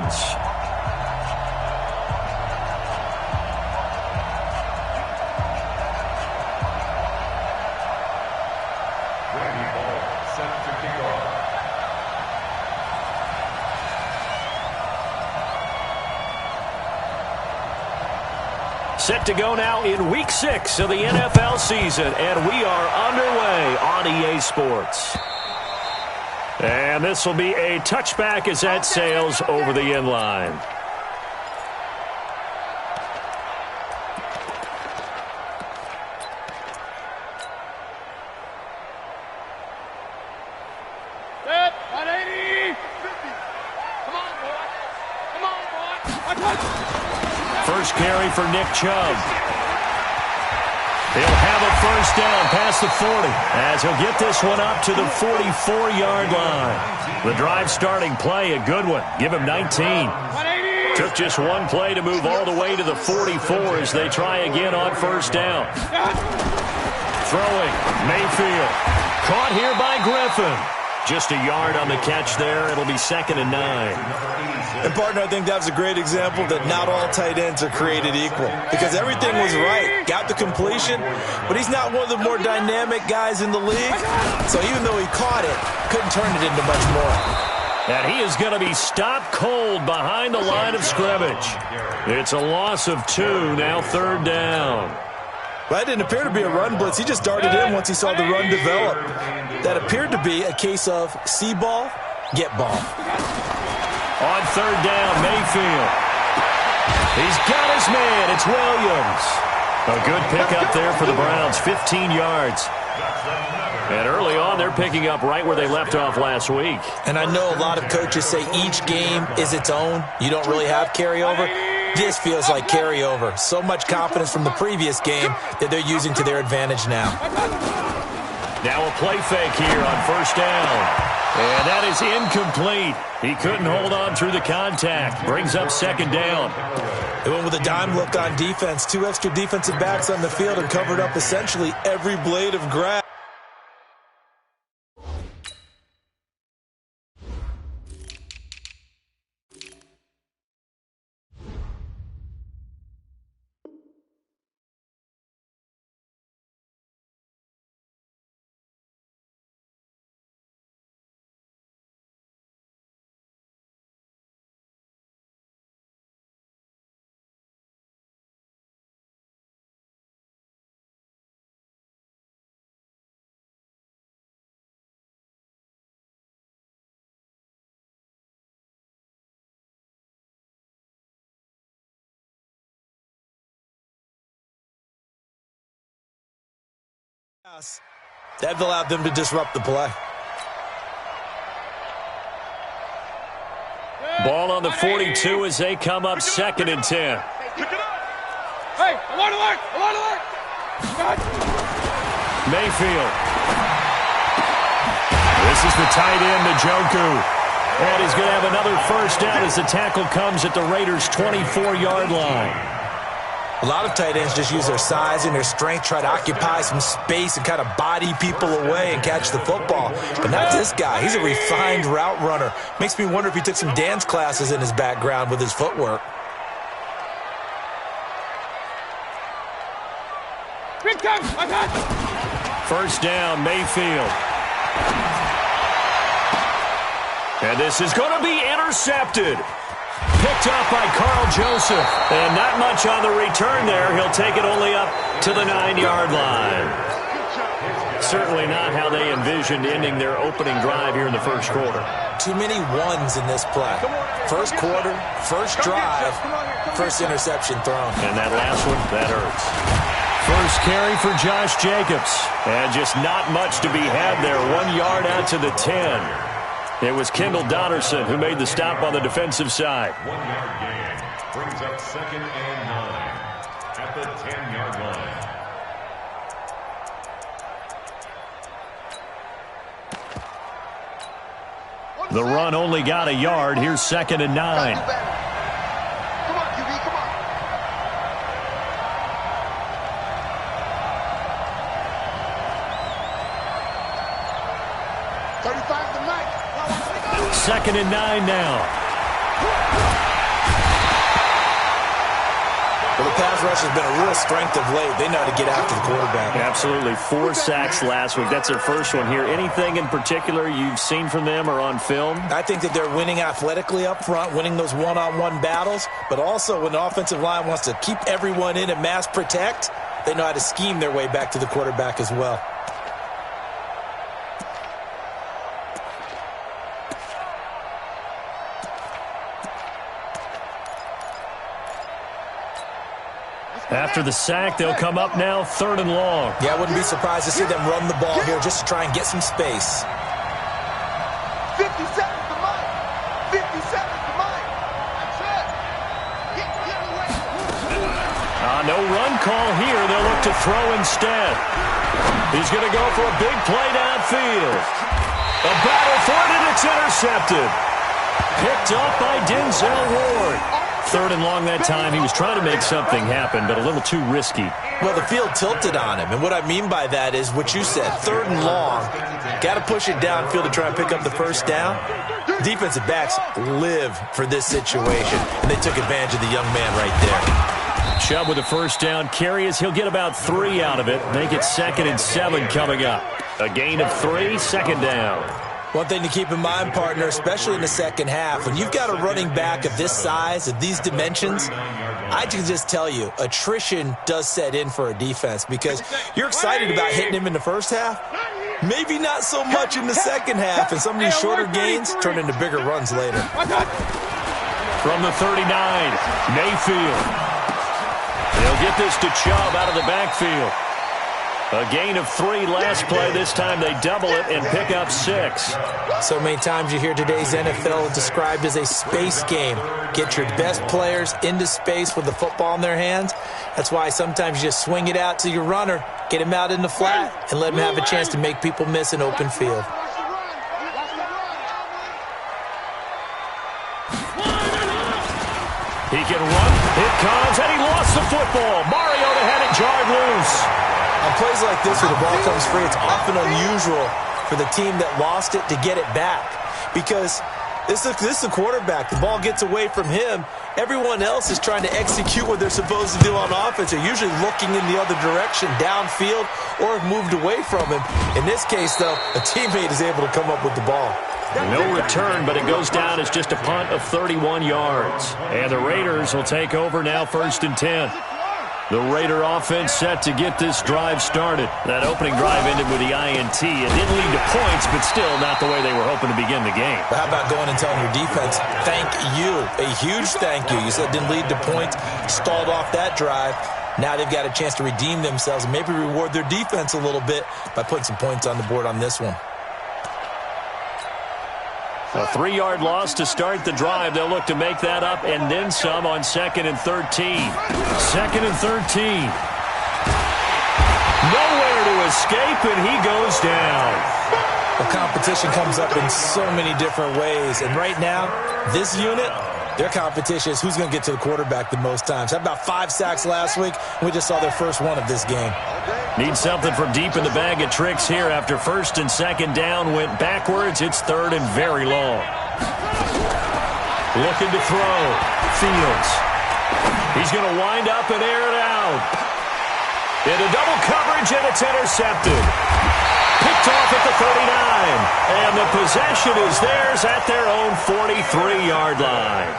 yards. Set to go now in Week 6 of the NFL season, and we are underway on EA Sports. And this will be a touchback as that sails over the end line. Set, 180, 50. Come on, boy. Come on, boy. First carry for Nick Chubb. He'll have a first down past the 40 as he'll get this one up to the 44-yard line. The drive starting play, a good one. Give him 19. Took just one play to move all the way to the 44 as they try again on first down. Throwing, Mayfield. Caught here by Griffin. Just a yard on the catch there. It'll be 2nd and 9. And, partner, I think that was a great example that not all tight ends are created equal because everything was right. Got the completion, but he's not one of the more dynamic guys in the league. So even though he caught it, couldn't turn it into much more. And he is going to be stopped cold behind the line of scrimmage. It's a loss of 2, now 3rd down. Well, that didn't appear to be a run blitz. He just darted in once he saw the run develop. That appeared to be a case of see ball, get ball. On 3rd down, Mayfield. He's got his man. It's Williams. A good pickup there for the Browns, 15 yards. And early on, they're picking up right where they left off last week. And I know a lot of coaches say each game is its own. You don't really have carryover. This feels like carryover. So much confidence from the previous game that they're using to their advantage now. Now a play fake here on first down. And that is incomplete. He couldn't hold on through the contact. Brings up 2nd down. They went with a dime look on defense. 2 extra defensive backs on the field and covered up essentially every blade of grass. That allowed them to disrupt the play. Ball on the 42 as they come up 2nd and 10. Hey, alert, alert, alert, alert. Mayfield. This is the tight end, Njoku. And he's going to have another first down as the tackle comes at the Raiders' 24-yard line. A lot of tight ends just use their size and their strength, try to occupy some space and kind of body people away and catch the football. But not this guy. He's a refined route runner. Makes me wonder if he took some dance classes in his background with his footwork. First down, Mayfield. And this is going to be intercepted. Picked up by Carl Joseph. And not much on the return there. He'll take it only up to the 9-yard line. Certainly not how they envisioned ending their opening drive here in the first quarter. Too many ones in this play. First quarter, first drive, first interception thrown. And that last one, that hurts. First carry for Josh Jacobs. And just not much to be had there. 1 yard out to the 10. It was Kendall Donnerson who made the stop on the defensive side. 1 yard gain. Brings up 2nd and 9 at the 10-yard line. The run only got a yard. Here's 2nd and 9. Come on, QB, come on. Second and 9 now. pass rush has been a real strength of late. They know how to get after the quarterback. Absolutely. 4 sacks last week. That's their first one here. Anything in particular you've seen from them or on film? I think that they're winning athletically up front, winning those one-on-one battles, but also when the offensive line wants to keep everyone in and mass protect, they know how to scheme their way back to the quarterback as well. After the sack, they'll come up now 3rd and long. Yeah, I wouldn't be surprised to see them run the ball here just to try and get some space. 50 seconds to mine. 50 seconds to mine. That's it. No run call here. They'll look to throw instead. He's going to go for a big play downfield. A battle for it, and it's intercepted. Picked up by Denzel Ward. 3rd and long that time. He was trying to make something happen, but a little too risky. Well, the field tilted on him, and what I mean by that is what you said, 3rd and long. Got to push it downfield to try and pick up the first down. Defensive backs live for this situation, and they took advantage of the young man right there. Chubb with a first down carry as he'll get about 3 out of it. Make it 2nd and 7 coming up. A gain of 3, 2nd down. One thing to keep in mind, partner, especially in the second half, when you've got a running back of this size, of these dimensions, I can just tell you, attrition does set in for a defense because you're excited about hitting him in the first half. Maybe not so much in the second half, and some of these shorter gains turn into bigger runs later. From the 39, Mayfield. They'll get this to Chubb out of the backfield. A gain of 3 last play. This time they double it and pick up 6. So many times you hear today's NFL described as a space game. Get your best players into space with the football in their hands. That's why sometimes you just swing it out to your runner, get him out in the flat, and let him have a chance to make people miss an open field. He can run. It comes, and he lost the football. Mariota had it jarred loose. On plays like this where the ball comes free, it's often unusual for the team that lost it to get it back because this is a quarterback. The ball gets away from him. Everyone else is trying to execute what they're supposed to do on offense. They're usually looking in the other direction, downfield, or have moved away from him. In this case, though, a teammate is able to come up with the ball. No return, but it goes down as just a punt of 31 yards. And the Raiders will take over now 1st and 10. The Raider offense set to get this drive started. That opening drive ended with the INT. It didn't lead to points, but still not the way they were hoping to begin the game. But how about going and telling your defense, thank you, a huge thank you. You said it didn't lead to points, stalled off that drive. Now they've got a chance to redeem themselves and maybe reward their defense a little bit by putting some points on the board on this one. A 3-yard loss to start the drive. They'll look to make that up and then some on 2nd and 13. 2nd and 13. Nowhere to escape, and he goes down. The competition comes up in so many different ways. And right now, this unit, their competition is who's going to get to the quarterback the most times. Had about 5 sacks last week, and we just saw their first one of this game. Need something from deep in the bag of tricks here. After 1st and 2nd down went backwards, it's 3rd and very long. Looking to throw. Fields. He's going to wind up and air it out. Into double coverage, and it's intercepted. Picked off at the 39. And the possession is theirs at their own 43-yard line.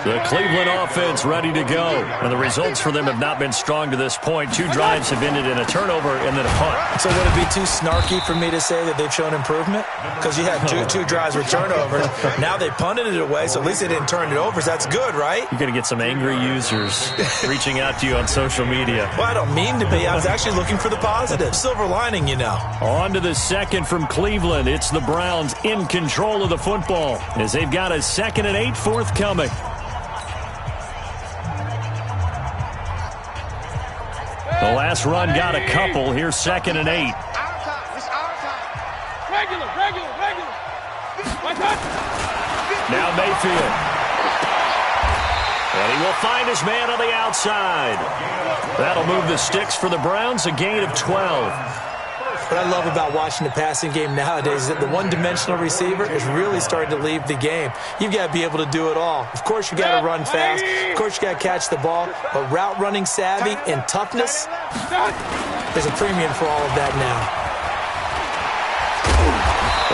The Cleveland offense ready to go. And the results for them have not been strong to this point. 2 drives have ended in a turnover and then a punt. So would it be too snarky for me to say that they've shown improvement? Because you had two drives with turnovers. Now they punted it away, so at least they didn't turn it over. So that's good, right? You're going to get some angry users reaching out to you on social media. Well, I don't mean to be. I was actually looking for the positive. Silver lining, you know. On to the 2nd from Cleveland. It's the Browns in control of the football as they've got a 2nd and 8 forthcoming. The last run got a couple. Here's 2nd and 8. It's our time. Regular. Now Mayfield. And he will find his man on the outside. That'll move the sticks for the Browns, a gain of 12. What I love about watching the passing game nowadays is that the one-dimensional receiver is really starting to leave the game. You've got to be able to do it all. Of course, you got to run fast. Of course, you got to catch the ball. But route running savvy and toughness, there's a premium for all of that now.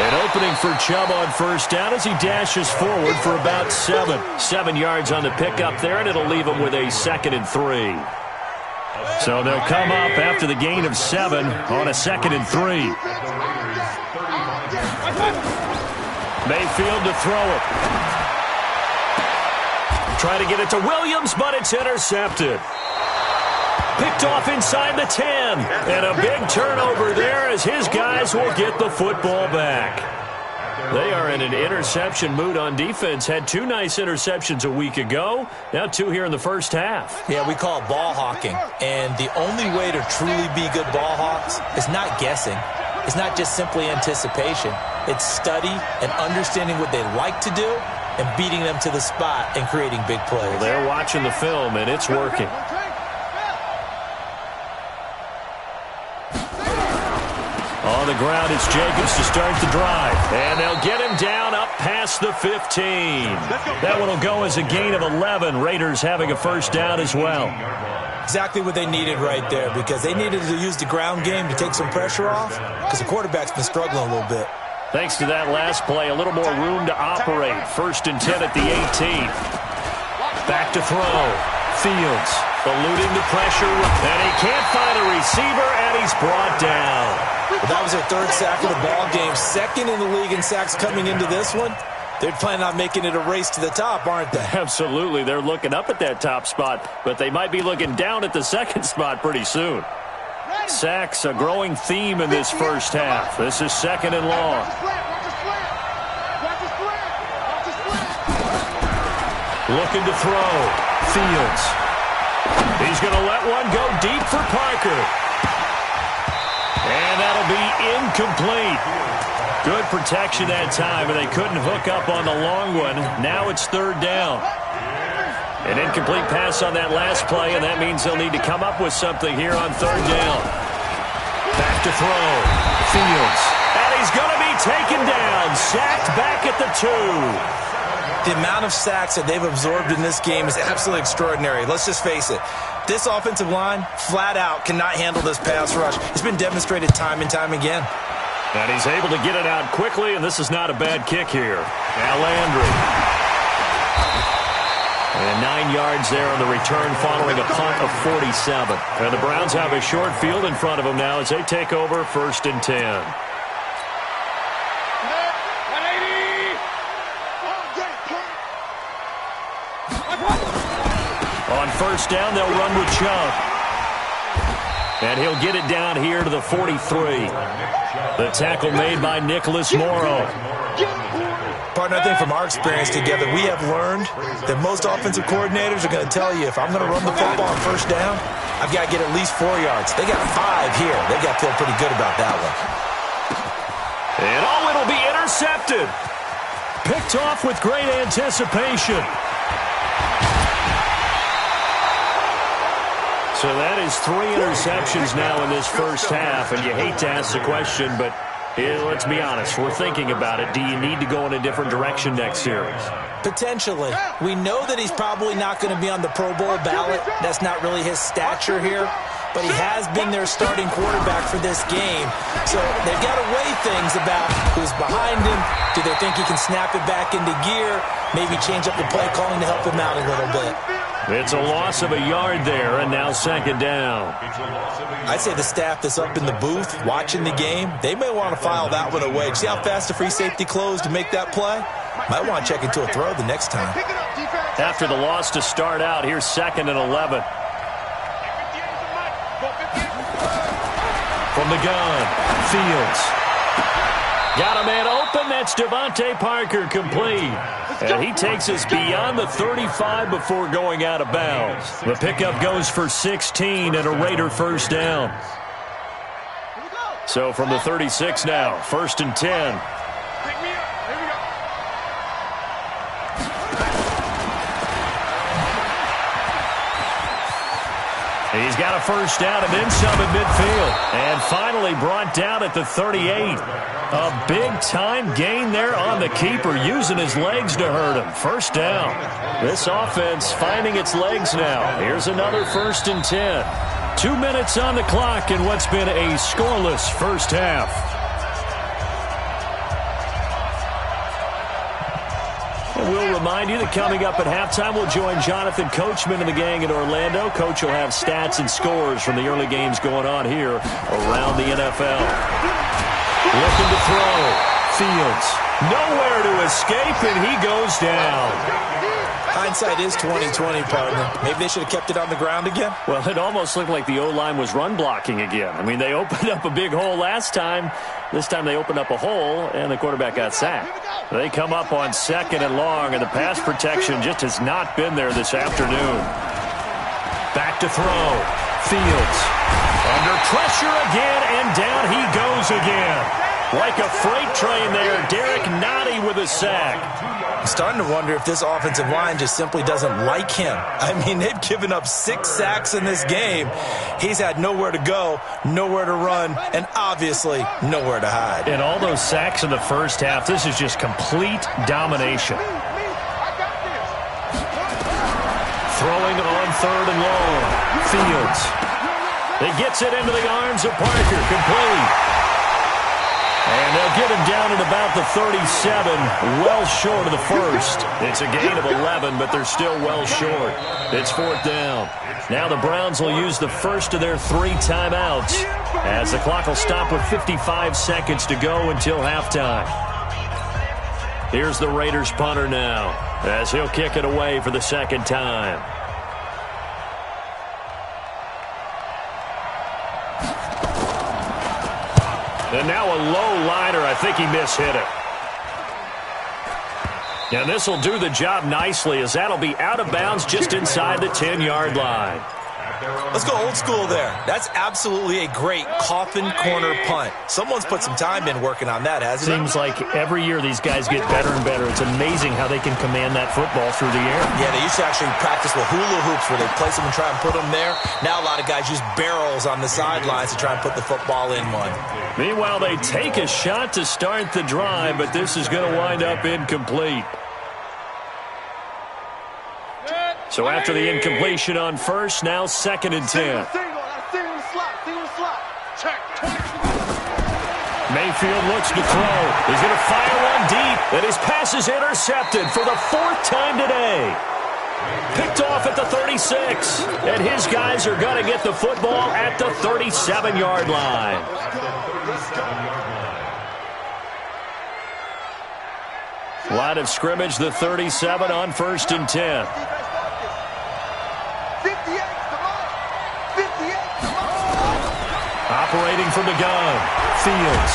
An opening for Chubb on first down as he dashes forward for about 7. 7 yards on the pickup there, and it'll leave him with a 2nd and 3. So they'll come up after the gain of 7 on a 2nd and 3. Mayfield to throw it. Try to get it to Williams, but it's intercepted. Picked off inside the 10. And a big turnover there as his guys will get the football back. They are in an interception mood on defense. Had 2 nice interceptions a week ago. Now 2 here in the first half. Yeah, we call it ball hawking. And the only way to truly be good ball hawks is not guessing. It's not just simply anticipation. It's study and understanding what they like to do and beating them to the spot and creating big plays. Well, they're watching the film, and it's working. On the ground, it's Jacobs to start the drive. And they'll get him down up past the 15. That one will go as a gain of 11. Raiders having a first down as well. Exactly what they needed right there, because they needed to use the ground game to take some pressure off, because the quarterback's been struggling a little bit. Thanks to that last play, a little more room to operate. 1st and 10 at the 18. Back to throw. Fields eluding the pressure, and he can't find a receiver, and he's brought down. Well, that was their 3rd sack of the ball game. 2nd in the league in sacks coming into this one. They're planning on making it a race to the top, aren't they? Absolutely. They're looking up at that top spot, but they might be looking down at the 2nd spot pretty soon. Sacks, a growing theme in this first half. This is 2nd and long. Looking to throw. Fields. He's going to let one go deep for Parker. And that'll be incomplete. Good protection that time, and they couldn't hook up on the long one. Now it's 3rd down. An incomplete pass on that last play, and that means they'll need to come up with something here on 3rd down. Back to throw. Fields. And he's going to be taken down. Sacked back at the 2. The amount of sacks that they've absorbed in this game is absolutely extraordinary. Let's just face it. This offensive line, flat out, cannot handle this pass rush. It's been demonstrated time and time again. And he's able to get it out quickly, and this is not a bad kick here. Now Landry. And 9 yards there on the return following a punt of 47. And the Browns have a short field in front of them now as they take over 1st and 10. On 1st down, they'll run with Chubb. And he'll get it down here to the 43. The tackle made by Nicholas Morrow. Partner, I think from our experience together, we have learned that most offensive coordinators are going to tell you, if I'm going to run the football on 1st down, I've got to get at least 4 yards. They got 5 here. They've got to feel pretty good about that one. And it'll be intercepted. Picked off with great anticipation. So that is 3 interceptions now in this first half, and you hate to ask the question, but let's be honest, we're thinking about it. Do you need to go in a different direction next series? Potentially. We know that he's probably not going to be on the Pro Bowl ballot. That's not really his stature here, but he has been their starting quarterback for this game. So they've got to weigh things about who's behind him. Do they think he can snap it back into gear? Maybe change up the play calling to help him out a little bit. It's a loss of a yard there, and now 2nd down. I'd say the staff that's up in the booth watching the game, they may want to file that one away. See how fast the free safety closed to make that play? Might want to check into a throw the next time. After the loss to start out, here's 2nd and 11. From the gun, Fields. Got a man open. That's Devontae Parker complete. And he takes us beyond the 35 before going out of bounds. The pickup goes for 16 and a Raider 1st down. So from the 36 now, 1st and 10. He's got a first down and then some at midfield. And finally brought down at the 38. A big-time gain there on the keeper, using his legs to hurt him. First down. This offense finding its legs now. Here's another 1st and 10. 2 minutes on the clock in what's been a scoreless first half. And we'll remind you that coming up at halftime, we'll join Jonathan Coachman and the gang in Orlando. Coach will have stats and scores from the early games going on here around the NFL. Looking to throw. Fields. Nowhere to escape, and he goes down. Hindsight is 20/20, partner. Maybe they should have kept it on the ground again. Well, it almost looked like the O-line was run blocking again. I mean, they opened up a big hole last time. This time they opened up a hole, and the quarterback got sacked. They come up on 2nd and long, and the pass protection just has not been there this afternoon. Back to throw. Fields. Under pressure again, and down he goes again. Like a freight train there, Derek Nottie with a sack. I'm starting to wonder if this offensive line just simply doesn't like him. I mean, they've given up 6 sacks in this game. He's had nowhere to go, nowhere to run, and obviously nowhere to hide. And all those sacks in the first half, this is just complete domination. Throwing on 3rd and long. Fields. He gets it into the arms of Parker. Complete. And they'll get him down at about the 37, well short of the first. It's a gain of 11, but they're still well short. It's 4th down. Now the Browns will use the first of their 3 timeouts as the clock will stop with 55 seconds to go until halftime. Here's the Raiders punter now as he'll kick it away for the 2nd time. And now a low liner. I think he mishit it. And this will do the job nicely as that'll be out of bounds just inside the 10-yard line. Let's go old school there. That's absolutely a great coffin corner punt. Someone's put some time in working on that, hasn't it? Seems like every year these guys get better and better. It's amazing how they can command that football through the air. Yeah, they used to actually practice with hula hoops where they place them and try and put them there. Now a lot of guys use barrels on the sidelines to try and put the football in one. Meanwhile, they take a shot to start the drive, but this is going to wind up incomplete. So after the incompletion on first, now 2nd and 10. Mayfield looks to throw. He's going to fire one deep, and his pass is intercepted for the 4th time today. Picked off at the 36, and his guys are going to get the football at the 37-yard line. Line of scrimmage, the 37 on 1st and 10. Operating from the gun, Fields.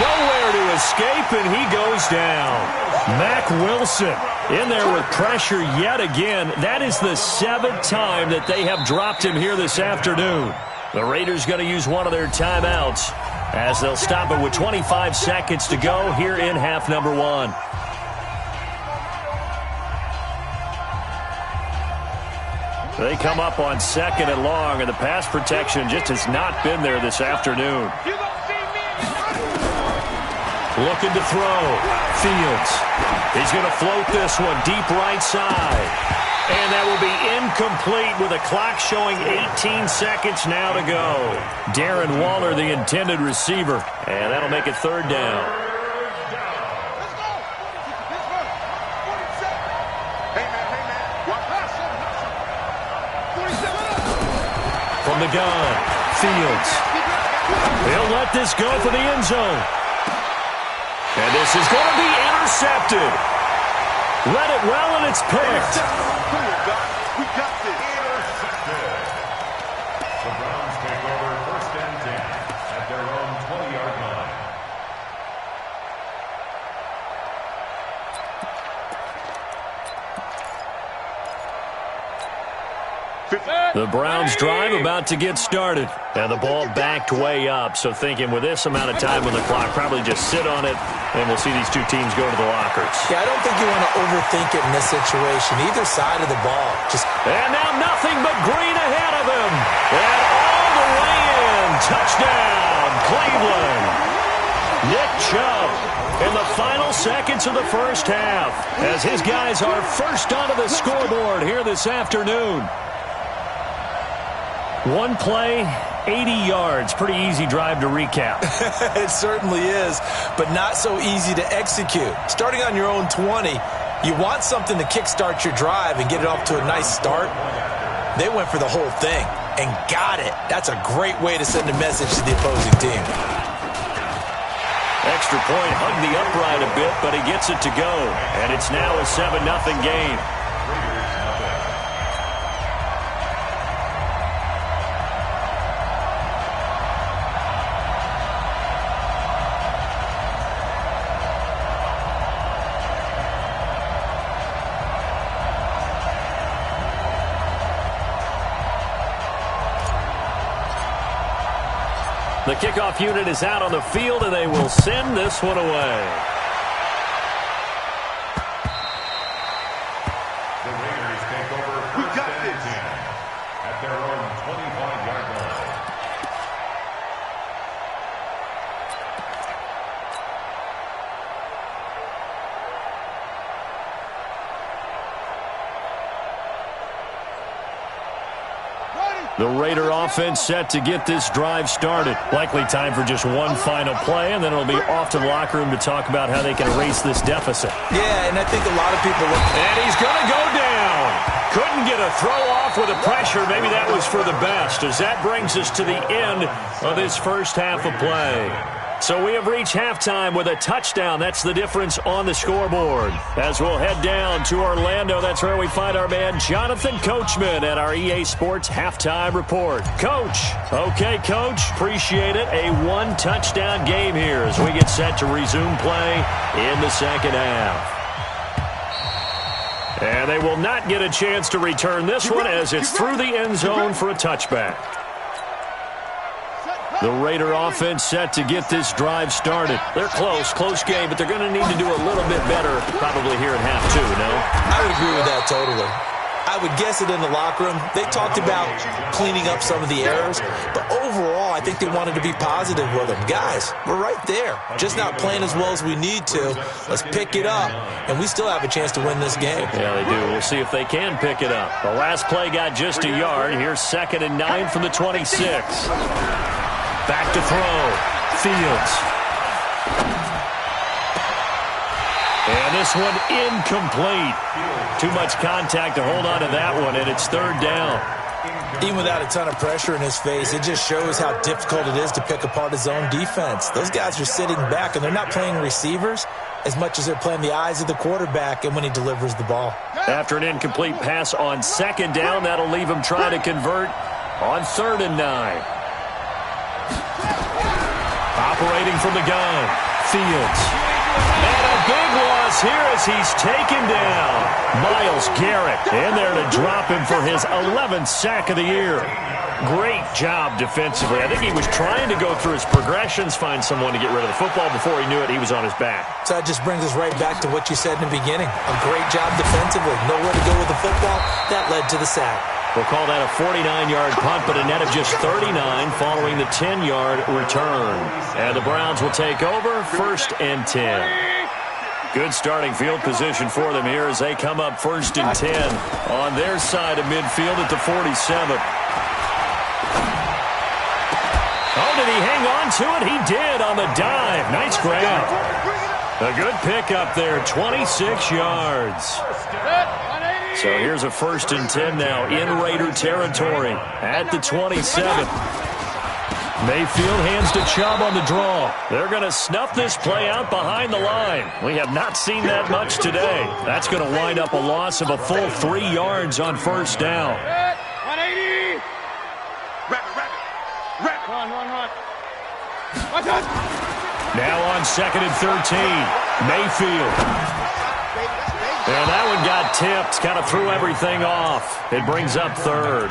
Nowhere to escape, and he goes down. Mack Wilson in there with pressure yet again. That is the 7th time that they have dropped him here this afternoon. The Raiders going to use one of their timeouts as they'll stop it with 25 seconds to go here in half number 1. They come up on 2nd and long, and the pass protection just has not been there this afternoon. Looking to throw. Fields. He's going to float this one deep right side. And that will be incomplete with a clock showing 18 seconds now to go. Darren Waller, the intended receiver. And that'll make it 3rd down. From the gun, Fields. He'll let this go for the end zone. And this is going to be intercepted. Read it well, and it's picked. We got this. Intercepted. The Browns take over 1st and 10 at their own 20-yard line. The Browns drive about to get started. And the ball backed way up. So thinking with this amount of time on the clock, probably just sit on it And we'll see these two teams go to the lockers. Yeah, I don't think you want to overthink it in this situation. Either side of the ball. And now nothing but green ahead of him. And all the way in. Touchdown, Cleveland. Nick Chubb in the final seconds of the first half as his guys are first onto the scoreboard here this afternoon. One play, 80 yards. Pretty easy drive to recap. It certainly is, but not so easy to execute. Starting on your own 20, you want something to kickstart your drive and get it off to a nice start. They went for the whole thing and got it. That's a great way to send a message to the opposing team. Extra point, hugged the upright a bit, but he gets it to go. And it's now a 7-0 game. The kickoff unit is out on the field, and they will send this one away. The Raiders take over first and 10 at their own 25-yard line. The Raider offense set to get this drive started. Likely time for just one final play, and then it'll be off to the locker room to talk about how they can erase this deficit. Yeah, and I think a lot of people look. And he's going to go down. Couldn't get a throw off with the pressure. Maybe that was for the best, as that brings us to the end of this first half of play. So we have reached halftime with a touchdown. That's the difference on the scoreboard. As we'll head down to Orlando, that's where we find our man Jonathan Coachman at our EA Sports Halftime Report. Coach. Okay, Coach. Appreciate it. A one-touchdown game here as we get set to resume play in the second half. And they will not get a chance to return this one as it's through the end zone for a touchback. The Raider offense set to get this drive started. They're close game, but they're going to need to do a little bit better probably here in half two, no? I would agree with that totally. I would guess it in the locker room. They talked about cleaning up some of the errors, but overall, I think they wanted to be positive with them. Guys, we're right there. Just not playing as well as we need to. Let's pick it up, and we still have a chance to win this game. Yeah, they do. We'll see if they can pick it up. The last play got just a yard. Here's 2nd and 9 from the 26. Back to throw. Fields. And this one incomplete. Too much contact to hold on to that one, and it's 3rd down. Even without a ton of pressure in his face, it just shows how difficult it is to pick apart his own defense. Those guys are sitting back, and they're not playing receivers as much as they're playing the eyes of the quarterback and when he delivers the ball. After an incomplete pass on 2nd down, that'll leave him trying to convert on 3rd and 9. Operating from the gun, Fields. And a big loss here as he's taken down. Myles Garrett in there to drop him for his 11th sack of the year. Great job defensively. I think he was trying to go through his progressions, find someone to get rid of the football. Before he knew it, he was on his back. So that just brings us right back to what you said in the beginning. A great job defensively. Nowhere to go with the football. That led to the sack. We'll call that a 49-yard punt, but a net of just 39 following the 10-yard return. And the Browns will take over 1st and 10. Good starting field position for them here as they come up 1st and 10 on their side of midfield at the 47. Oh, did he hang on to it? He did on the dive. Nice grab. A good pickup there, 26 yards. So here's a 1st and 10 now in Raider territory at the 27. Mayfield hands to Chubb on the draw. They're going to snuff this play out behind the line. We have not seen that much today. That's going to wind up a loss of a full 3 yards on 1st down. 180. Run. Now on 2nd and 13. Mayfield. And that one got tipped, kind of threw everything off. It brings up 3rd.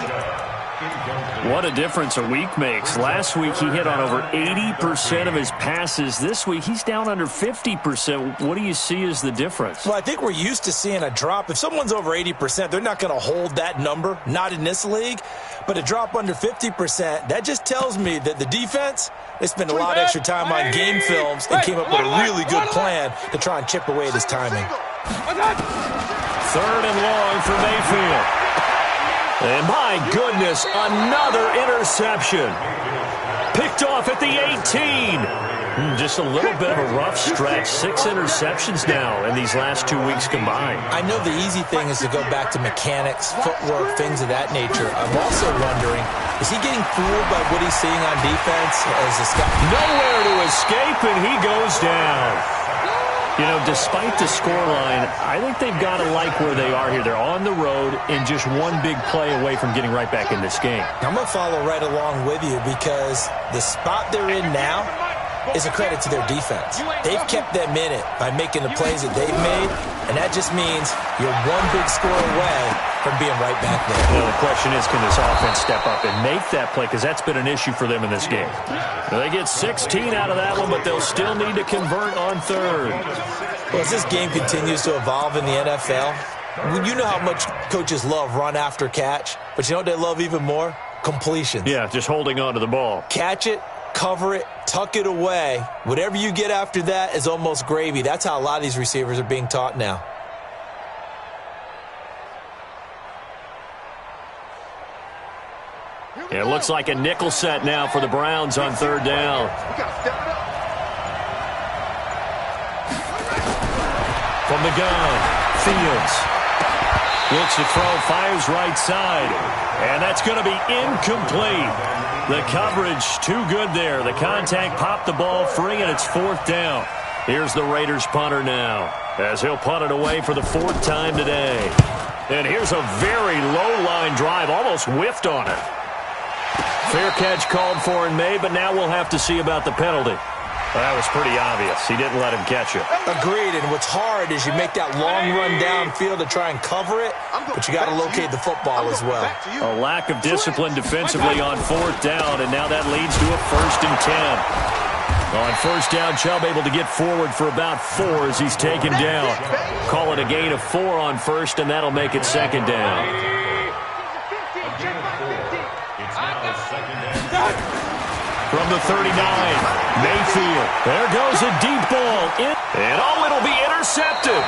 What a difference a week makes. Last week he hit on over 80% of his passes. This week he's down under 50%. What do you see as the difference? Well, I think we're used to seeing a drop. If someone's over 80%, they're not going to hold that number, not in this league. But a drop under 50%, that just tells me that the defense, they spent a lot of extra time on game films and came up with a really good plan to try and chip away at his timing. 3rd and long for Mayfield. And my goodness, another interception. Picked off at the 18. Just a little bit of a rough stretch. 6 interceptions now in these last 2 weeks combined. I know the easy thing is to go back to mechanics, footwork, things of that nature. I'm also wondering, is he getting fooled by what he's seeing on defense as a scout? Nowhere to escape, and he goes down. You know, despite the scoreline, I think they've got to like where they are here. They're on the road and just one big play away from getting right back in this game. I'm going to follow right along with you because the spot they're in now is a credit to their defense. They've kept them in it by making the plays that they've made, and that just means you're one big score away from being right back there. Well, the question is, can this offense step up and make that play? Because that's been an issue for them in this game. Now, they get 16 out of that one, but they'll still need to convert on 3rd. Well, as this game continues to evolve in the NFL, you know how much coaches love run after catch, but you know what they love even more? Completions. Yeah, just holding on to the ball. Catch it, cover it, tuck it away. Whatever you get after that is almost gravy. That's how a lot of these receivers are being taught now. It looks like a nickel set now for the Browns on 3rd down. From the gun, Fields looks to throw, fires right side, and that's going to be incomplete. The coverage too good there. The contact popped the ball free, and it's 4th down. Here's the Raiders punter now, as he'll punt it away for the 4th time today. And here's a very low-line drive, almost whiffed on it. Fair catch called for and made, but now we'll have to see about the penalty. Well, that was pretty obvious. He didn't let him catch it. Agreed, and what's hard is you make that long run downfield to try and cover it, but you got to locate the football as well. A lack of discipline defensively on 4th down, and now that leads to a 1st and 10. On 1st down, Chubb able to get forward for about 4 as he's taken down. Call it a gain of 4 on 1st, and that'll make it 2nd down. From the 39, Mayfield. There goes a deep ball. And it'll be intercepted.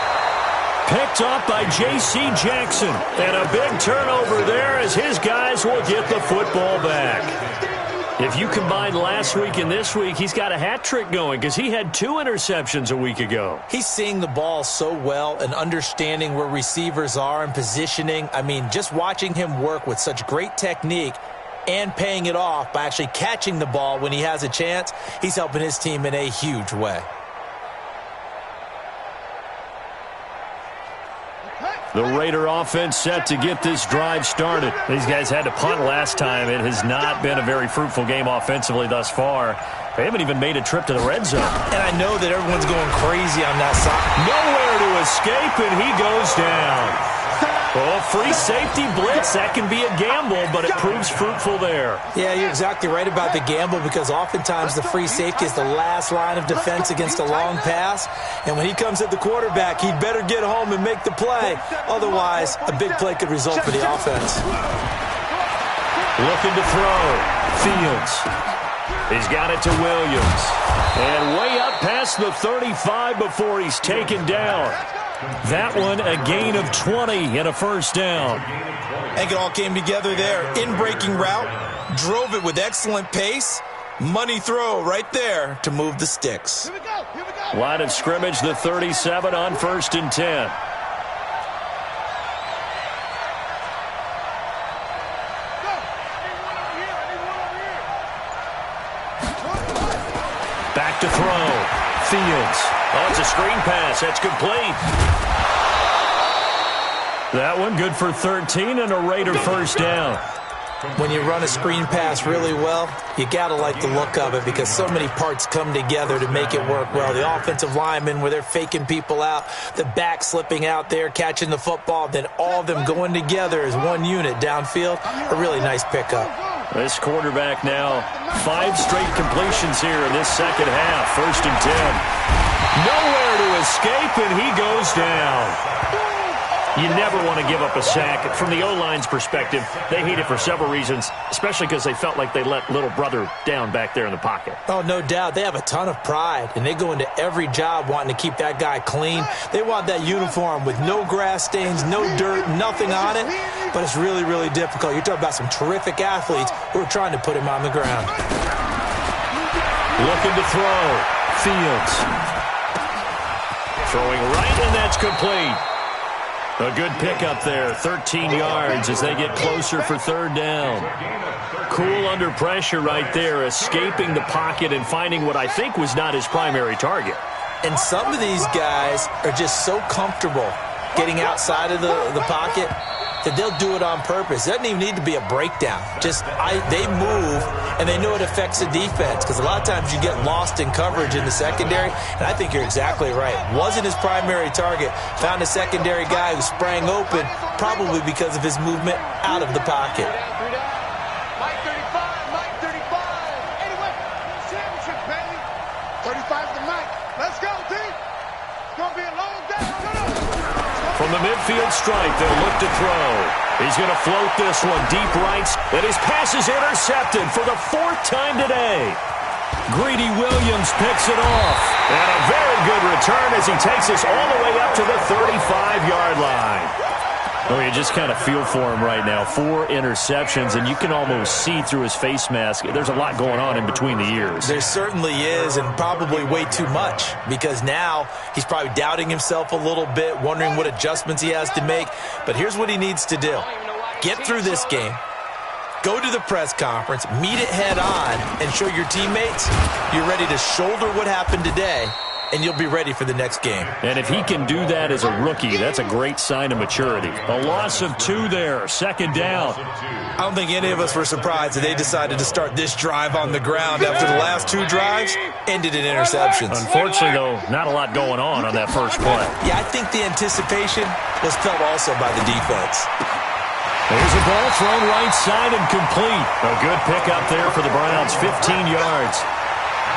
Picked off by J.C. Jackson. And a big turnover there as his guys will get the football back. If you combine last week and this week, he's got a hat trick going because he had 2 interceptions a week ago. He's seeing the ball so well and understanding where receivers are and positioning. I mean, just watching him work with such great technique and paying it off by actually catching the ball when he has a chance, he's helping his team in a huge way. The Raider offense set to get this drive started. These guys had to punt last time. It has not been a very fruitful game offensively thus far. They haven't even made a trip to the red zone. And I know that everyone's going crazy on that side. Nowhere to escape, and he goes down. Oh, free safety blitz. That can be a gamble, but it proves fruitful there. Yeah, you're exactly right about the gamble because oftentimes the free safety is the last line of defense against a long pass. And when he comes at the quarterback, he'd better get home and make the play. Otherwise, a big play could result for the offense. Looking to throw. Fields. He's got it to Williams. And way up past the 35 before he's taken down. That one, a gain of 20 and a 1st down. I think it all came together there. In-breaking route, drove it with excellent pace. Money throw right there to move the sticks. Here we go. Here we go. Line of scrimmage, the 37 on 1st and 10. Back to throw. Fields. Oh, it's a screen pass. That's complete. That one good for 13 and a Raider 1st down. When you run a screen pass really well, you gotta like the look of it because so many parts come together to make it work well. The offensive linemen, where they're faking people out, the back slipping out there, catching the football, then all of them going together as one unit downfield. A really nice pickup. This quarterback now, 5 straight completions here in this second half. 1st and 10. Nowhere to escape, and he goes down. You never want to give up a sack. From the O-line's perspective, they hate it for several reasons, especially because they felt like they let little brother down back there in the pocket. Oh, no doubt. They have a ton of pride, and they go into every job wanting to keep that guy clean. They want that uniform with no grass stains, no dirt, nothing on it, but it's really, really difficult. You're talking about some terrific athletes who are trying to put him on the ground. Looking to throw. Fields. Throwing right, and that's complete. A good pickup there, 13 yards as they get closer for 3rd down. Cool under pressure right there, escaping the pocket and finding what I think was not his primary target. And some of these guys are just so comfortable getting outside of the pocket that they'll do it on purpose. It doesn't even need to be a breakdown. Just they move, and they know it affects the defense because a lot of times you get lost in coverage in the secondary, and I think you're exactly right. Wasn't his primary target. Found a secondary guy who sprang open, probably because of his movement out of the pocket. Mike 35, Mike 35. Anyway, championship, baby. 35's the Mike. Let's go, team. It's going to be a long day. From the midfield stripe, they'll look to throw. He's going to float this one deep right, and his pass is intercepted for the 4th time today. Greedy Williams picks it off. And a very good return as he takes us all the way up to the 35-yard line. Oh, you just kind of feel for him right now. 4 interceptions, and you can almost see through his face mask. There's a lot going on in between the ears. There certainly is, and probably way too much, because now he's probably doubting himself a little bit, wondering what adjustments he has to make. But here's what he needs to do. Get through this game. Go to the press conference, meet it head on, and show your teammates you're ready to shoulder what happened today, and you'll be ready for the next game. And if he can do that as a rookie, that's a great sign of maturity. A loss of 2 there, 2nd down. I don't think any of us were surprised that they decided to start this drive on the ground after the last 2 drives ended in interceptions. Unfortunately, though, not a lot going on that first play. Yeah, I think the anticipation was felt also by the defense. There's a ball thrown right side and complete. A good pickup there for the Browns, 15 yards.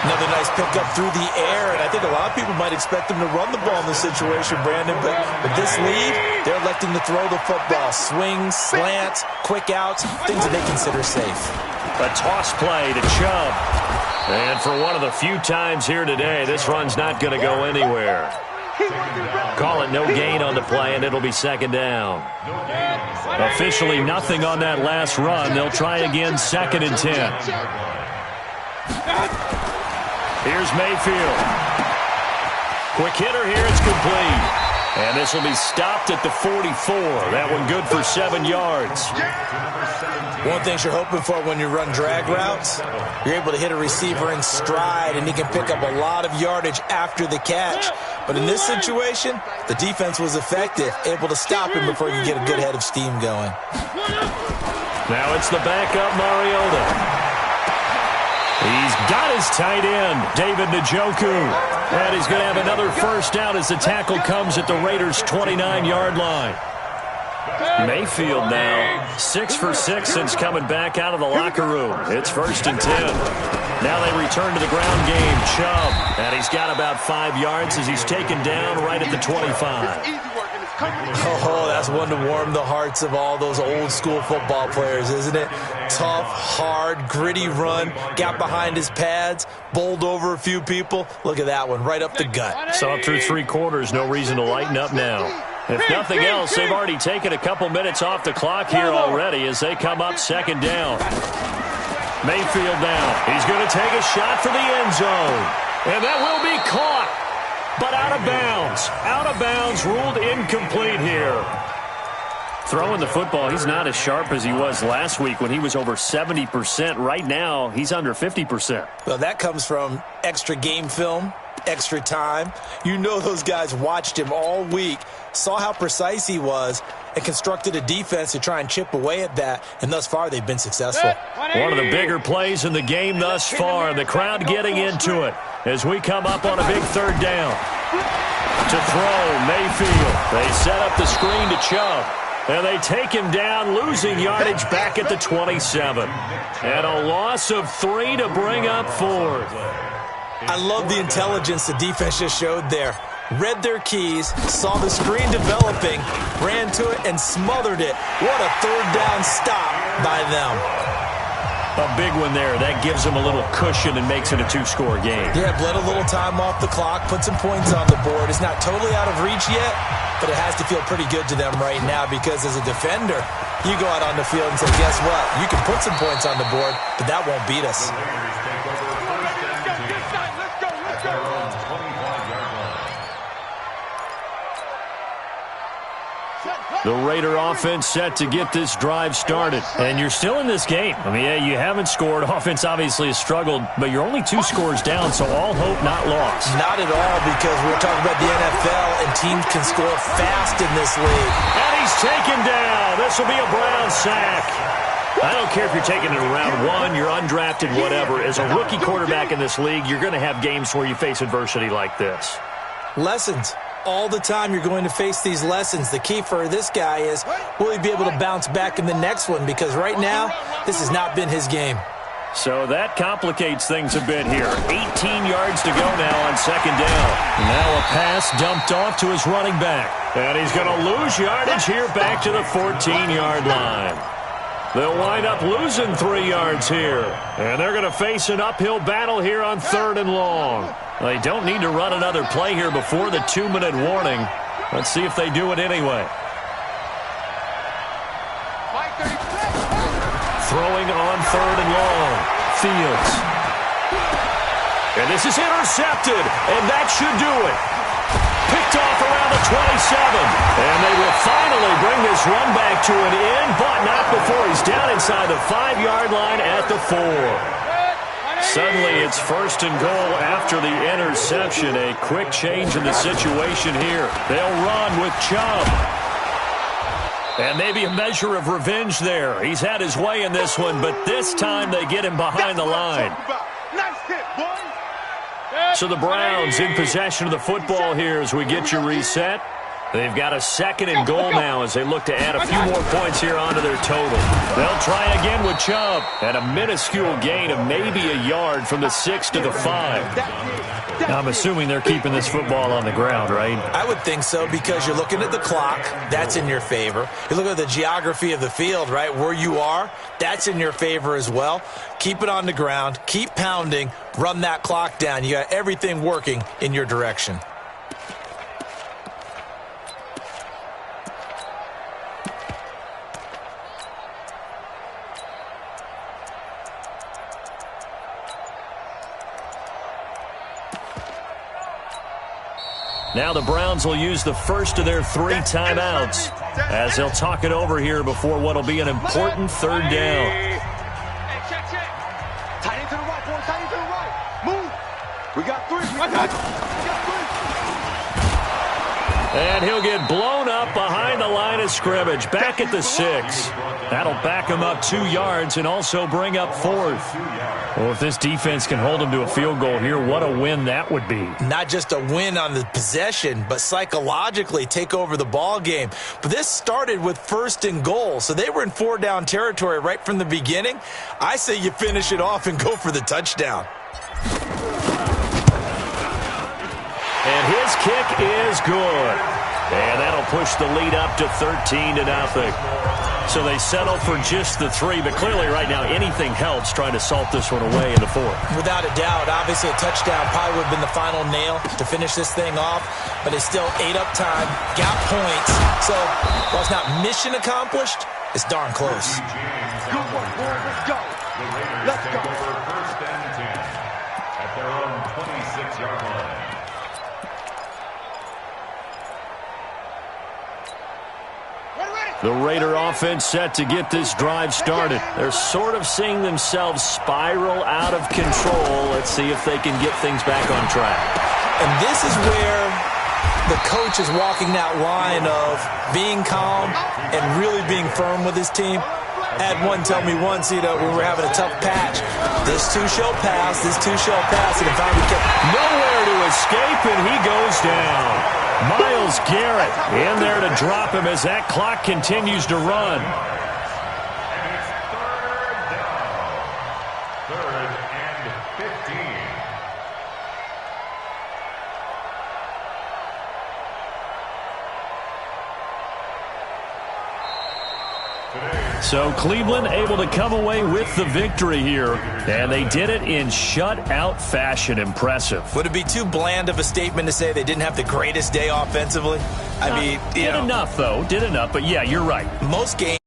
Another nice pickup through the air, and I think a lot of people might expect them to run the ball in this situation, Brandon, but with this lead, they're electing to throw the football. Swings, slants, quick outs, things that they consider safe. A toss play to Chubb. And for one of the few times here today, this run's not going to go anywhere. Call it no gain on the play, and it'll be 2nd down. Officially nothing on that last run. They'll try again, 2nd and 10. Here's Mayfield. Quick hitter here, it's complete. And this will be stopped at the 44. That one good for 7 yards. One thing you're hoping for when you run drag routes, you're able to hit a receiver in stride, and he can pick up a lot of yardage after the catch. But in this situation, the defense was effective, able to stop him before you get a good head of steam going. Now it's the backup, Mariota. He's got his tight end, David Njoku. And he's going to have another 1st down as the tackle comes at the Raiders' 29-yard line. Mayfield now 6 for 6 since coming back out of the locker room. It's 1st and 10. Now they return to the ground game. Chubb, and he's got about 5 yards as he's taken down right at the 25. Oh, that's one to warm the hearts of all those old school football players, isn't it? Tough, hard, gritty run, got behind his pads, bowled over a few people. Look at that one, right up the gut. Saw through 3 quarters, no reason to lighten up now. If nothing else, they've already taken a couple minutes off the clock here already as they come up 2nd down. Mayfield now. He's going to take a shot for the end zone. And that will be caught. But out of bounds. Out of bounds, ruled incomplete here. Throwing the football, he's not as sharp as he was last week when he was over 70%. Right now, he's under 50%. Well, that comes from extra game film, extra time. You know those guys watched him all week, saw how precise he was, and constructed a defense to try and chip away at that, and thus far they've been successful. One of the bigger plays in the game thus far. The crowd getting into it as we come up on a big third down. To throw, Mayfield. They set up the screen to Chubb. And they take him down, losing yardage back at the 27. And a loss of 3 to bring up 4th. I love the intelligence the defense just showed there. Read their keys, saw the screen developing, ran to it, and smothered it. What a third down stop by them. A big one there. That gives them a little cushion and makes it a 2-score game. Yeah, bled a little time off the clock, put some points on the board. It's not totally out of reach yet, but it has to feel pretty good to them right now because as a defender, you go out on the field and say, guess what? You can put some points on the board, but that won't beat us. The Raider offense set to get this drive started. And you're still in this game. I mean, yeah, you haven't scored. Offense obviously has struggled, but you're only 2 scores down, so all hope not lost. Not at all, because we're talking about the NFL, and teams can score fast in this league. And he's taken down. This will be a Brown sack. I don't care if you're taking it in round 1, you're undrafted, whatever. As a rookie quarterback in this league, you're going to have games where you face adversity like this. Lessons. All the time you're going to face these lessons. The key for this guy is, will he be able to bounce back in the next one? Because right now, this has not been his game. So that complicates things a bit here. 18 yards to go now on second down. Now a pass dumped off to his running back. And he's going to lose yardage here back to the 14-yard line. They'll wind up losing 3 yards here. And they're going to face an uphill battle here on 3rd and long. They don't need to run another play here before the 2-minute warning. Let's see if they do it anyway. Throwing on 3rd and long. Fields. And this is intercepted. And that should do it. Picked off around the 27. And they will finally bring this run back to an end, but not before he's down inside the 5-yard line at the 4. Suddenly it's 1st and goal after the interception. A quick change in the situation here. They'll run with Chubb. And maybe a measure of revenge there. He's had his way in this one, but this time they get him behind the line. So the Browns in possession of the football here as we get you reset. They've got a 2nd and goal now as they look to add a few more points here onto their total. They'll try again with Chubb and a minuscule gain of maybe a yard from the 6 to the 5. Now, I'm assuming they're keeping this football on the ground, right? I would think so because you're looking at the clock. That's in your favor. You look at the geography of the field, right, where you are. That's in your favor as well. Keep it on the ground. Keep pounding. Run that clock down. You got everything working in your direction. Now the Browns will use the first of their 3 timeouts as they'll talk it over here before what will be an important 3rd down. Tight end to the right, boy. Tight end to the right. Move. We got 3. We got 3. And he'll get blown up behind the line of scrimmage. Back at the 6. That'll back him up 2 yards and also bring up 4th. Well, if this defense can hold him to a field goal here, what a win that would be. Not just a win on the possession, but psychologically take over the ball game. But this started with 1st and goal, so they were in 4-down territory right from the beginning. I say you finish it off and go for the touchdown. And his kick is good. And that'll push the lead up to 13-0. So they settle for just the 3, but clearly right now anything helps trying to salt this one away in the 4th. Without a doubt, obviously a touchdown probably would have been the final nail to finish this thing off, but it's still 8 up time, got points. So while it's not mission accomplished, it's darn close. Good work, boy. Let's go. Let's go. 1st and 10 at their own 26-yard line. The Raider offense set to get this drive started. They're sort of seeing themselves spiral out of control. Let's see if they can get things back on track. And this is where the coach is walking that line of being calm and really being firm with his team. I had one tell me once, when we were having a tough patch, this too shall pass, and it finally kept nowhere to escape, and he goes down. Myles Garrett in there to drop him as that clock continues to run. And it's third down. Third and 15. So Cleveland able to come away with the victory here, and they did it in shutout fashion. Impressive. Would it be too bland of a statement to say they didn't have the greatest day offensively? I mean, did enough, though. Did enough, but yeah, you're right. Most games.